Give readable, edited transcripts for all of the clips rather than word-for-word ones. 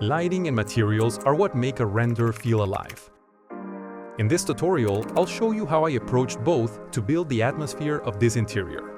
Lighting and materials are what make a render feel alive. In this tutorial, I'll show you how I approached both to build the atmosphere of this interior.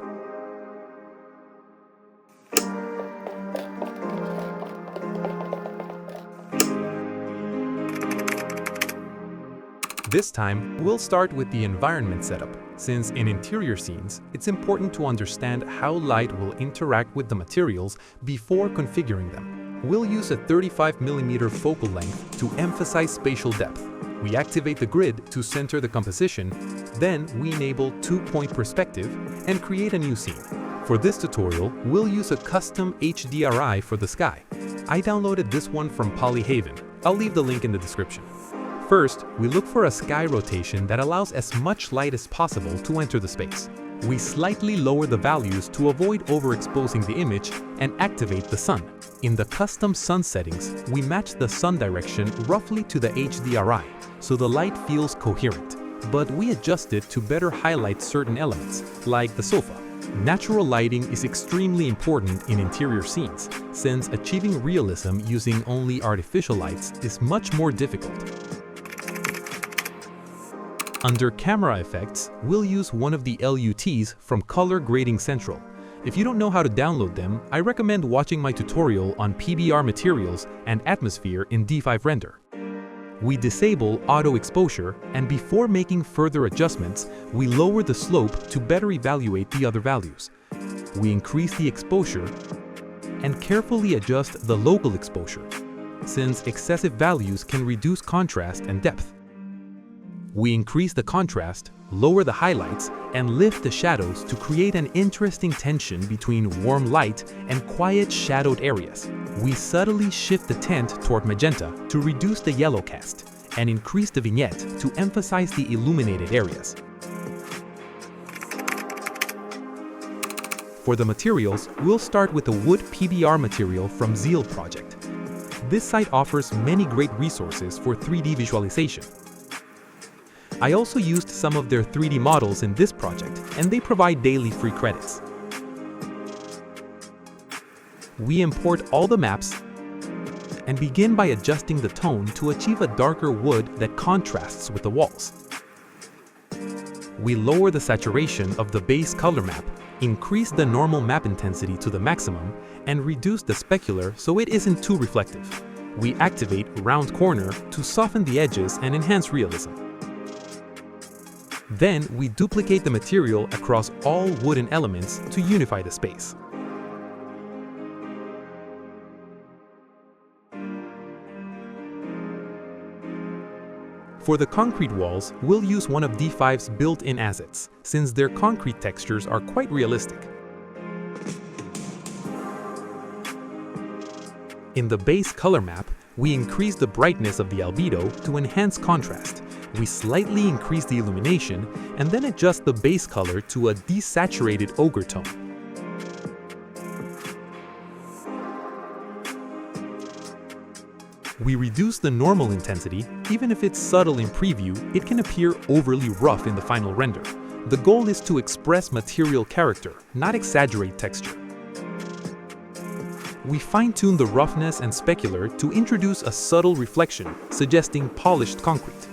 This time, we'll start with the environment setup, since in interior scenes, it's important to understand how light will interact with the materials before configuring them. We'll use a 35mm focal length to emphasize spatial depth. We activate the grid to center the composition, then we enable two-point perspective and create a new scene. For this tutorial, we'll use a custom HDRI for the sky. I downloaded this one from Polyhaven. I'll leave the link in the description. First, we look for a sky rotation that allows as much light as possible to enter the space. We slightly lower the values to avoid overexposing the image and activate the sun. In the custom sun settings, we match the sun direction roughly to the HDRI, so the light feels coherent. But we adjust it to better highlight certain elements, like the sofa. Natural lighting is extremely important in interior scenes, since achieving realism using only artificial lights is much more difficult. Under camera effects, we'll use one of the LUTs from Color Grading Central. If you don't know how to download them, I recommend watching my tutorial on PBR materials and atmosphere in D5 Render. We disable auto exposure, and before making further adjustments, we lower the slope to better evaluate the other values. We increase the exposure and carefully adjust the local exposure, since excessive values can reduce contrast and depth. We increase the contrast, lower the highlights, and lift the shadows to create an interesting tension between warm light and quiet shadowed areas. We subtly shift the tint toward magenta to reduce the yellow cast, and increase the vignette to emphasize the illuminated areas. For the materials, we'll start with the wood PBR material from Zeal project. This site offers many great resources for 3D visualization. I also used some of their 3D models in this project, and they provide daily free credits. We import all the maps and begin by adjusting the tone to achieve a darker wood that contrasts with the walls. We lower the saturation of the base color map, increase the normal map intensity to the maximum, and reduce the specular so it isn't too reflective. We activate round corner to soften the edges and enhance realism. Then we duplicate the material across all wooden elements to unify the space. For the concrete walls, we'll use one of D5's built-in assets, since their concrete textures are quite realistic. In the base color map, we increase the brightness of the albedo to enhance contrast. We slightly increase the illumination and then adjust the base color to a desaturated ochre tone. We reduce the normal intensity. Even if it's subtle in preview, it can appear overly rough in the final render. The goal is to express material character, not exaggerate texture. We fine-tune the roughness and specular to introduce a subtle reflection, suggesting polished concrete.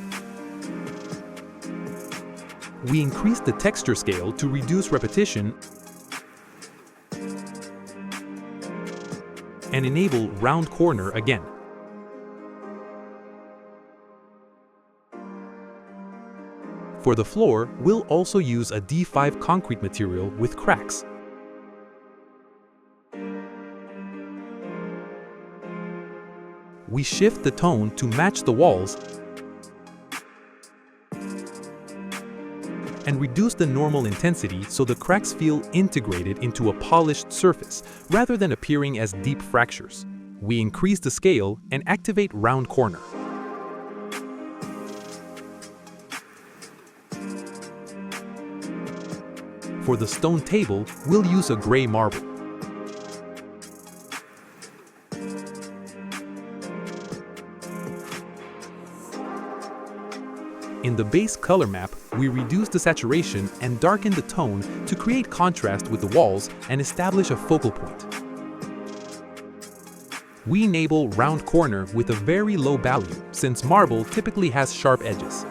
We increase the texture scale to reduce repetition and enable round corner again. For the floor, we'll also use a D5 concrete material with cracks. We shift the tone to match the walls and reduce the normal intensity so the cracks feel integrated into a polished surface rather than appearing as deep fractures. We increase the scale and activate round corner. For the stone table, we'll use a gray marble. In the base color map, we reduce the saturation and darken the tone to create contrast with the walls and establish a focal point. We enable round corner with a very low value, since marble typically has sharp edges.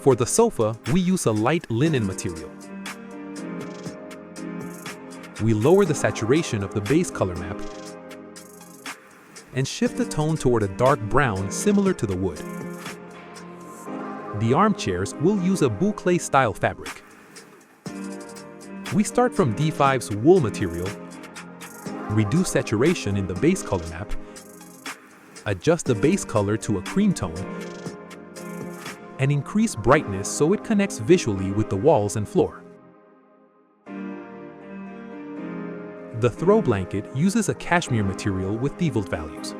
For the sofa, we use a light linen material. We lower the saturation of the base color map and shift the tone toward a dark brown similar to the wood. The armchairs will use a boucle-style fabric. We start from D5's wool material, reduce saturation in the base color map, adjust the base color to a cream tone, and increase brightness so it connects visually with the walls and floor. The throw blanket uses a cashmere material with default values.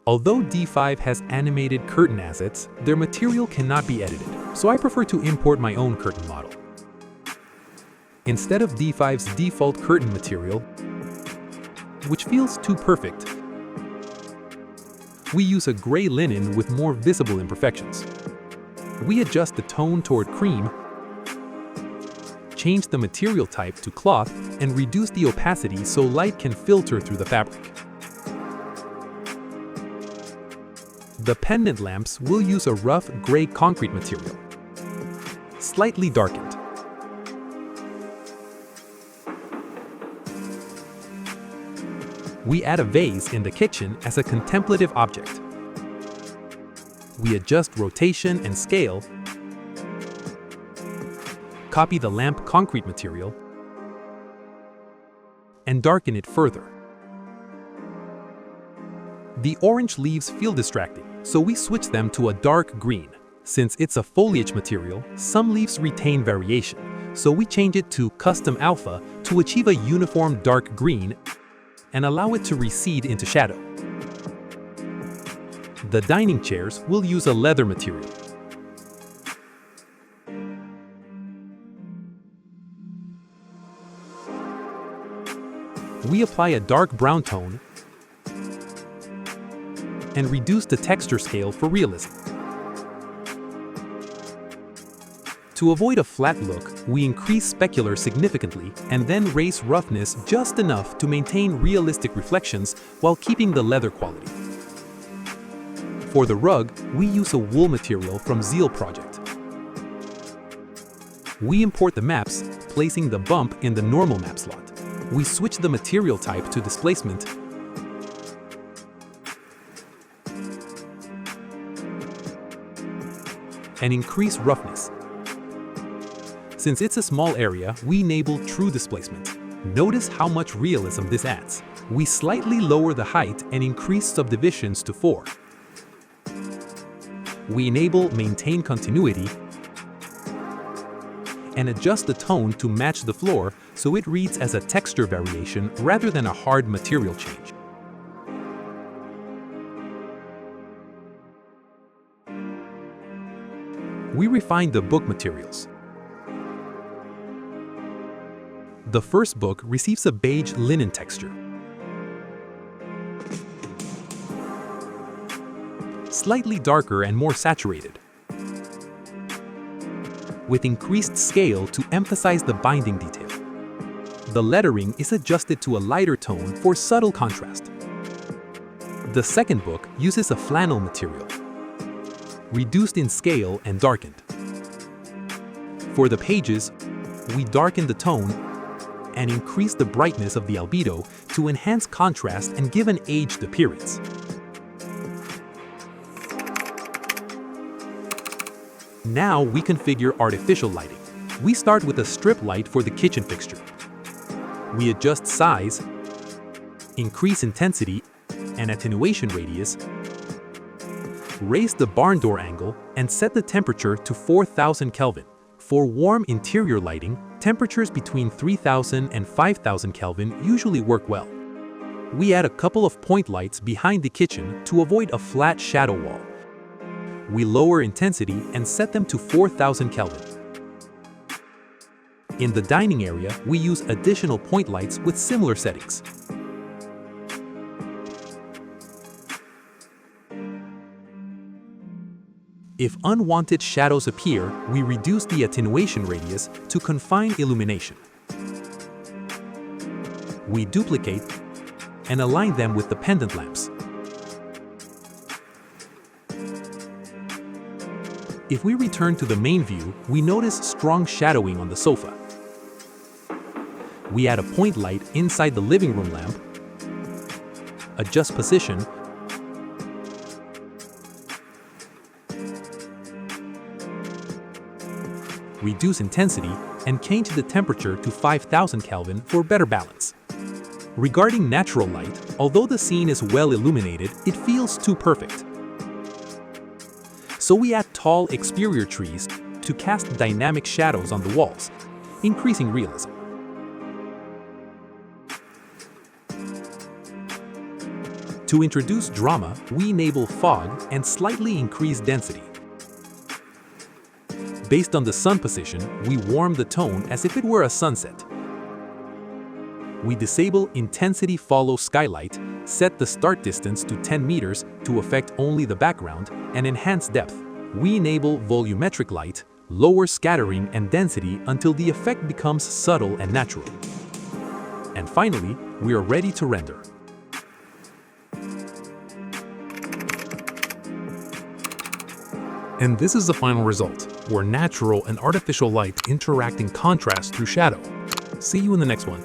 Although D5 has animated curtain assets, their material cannot be edited, so I prefer to import my own curtain model. Instead of D5's default curtain material, which feels too perfect, we use a gray linen with more visible imperfections. We adjust the tone toward cream, change the material type to cloth, and reduce the opacity so light can filter through the fabric. The pendant lamps will use a rough gray concrete material, slightly darkened. We add a vase in the kitchen as a contemplative object. We adjust rotation and scale, copy the lamp concrete material, and darken it further. The orange leaves feel distracting, so we switch them to a dark green. Since it's a foliage material, some leaves retain variation, so we change it to Custom Alpha to achieve a uniform dark green and allow it to recede into shadow. The dining chairs will use a leather material. We apply a dark brown tone and reduce the texture scale for realism. To avoid a flat look, we increase specular significantly and then raise roughness just enough to maintain realistic reflections while keeping the leather quality. For the rug, we use a wool material from Zeal Project. We import the maps, placing the bump in the normal map slot. We switch the material type to displacement and increase roughness. Since it's a small area, we enable true displacement. Notice how much realism this adds. We slightly lower the height and increase subdivisions to 4. We enable maintain continuity and adjust the tone to match the floor so it reads as a texture variation rather than a hard material change. We refine the book materials. The first book receives a beige linen texture, slightly darker and more saturated, with increased scale to emphasize the binding detail. The lettering is adjusted to a lighter tone for subtle contrast. The second book uses a flannel material, reduced in scale and darkened. For the pages, we darken the tone and increase the brightness of the albedo to enhance contrast and give an aged appearance. Now we configure artificial lighting. We start with a strip light for the kitchen fixture. We adjust size, increase intensity and attenuation radius, raise the barn door angle, and set the temperature to 4000 Kelvin. For warm interior lighting, temperatures between 3000 and 5000 Kelvin usually work well. We add a couple of point lights behind the kitchen to avoid a flat shadow wall. We lower intensity and set them to 4000 Kelvin. In the dining area, we use additional point lights with similar settings. If unwanted shadows appear, we reduce the attenuation radius to confine illumination. We duplicate and align them with the pendant lamps. If we return to the main view, we notice strong shadowing on the sofa. We add a point light inside the living room lamp, adjust position, reduce intensity, and change the temperature to 5000 Kelvin for better balance. Regarding natural light, although the scene is well illuminated, it feels too perfect. So we add tall exterior trees to cast dynamic shadows on the walls, increasing realism. To introduce drama, we enable fog and slightly increase density. Based on the sun position, we warm the tone as if it were a sunset. We disable intensity follow skylight, set the start distance to 10 meters to affect only the background, and enhance depth. We enable volumetric light, lower scattering and density until the effect becomes subtle and natural. And finally, we are ready to render. And this is the final result, where natural and artificial light interact in contrast through shadow. See you in the next one.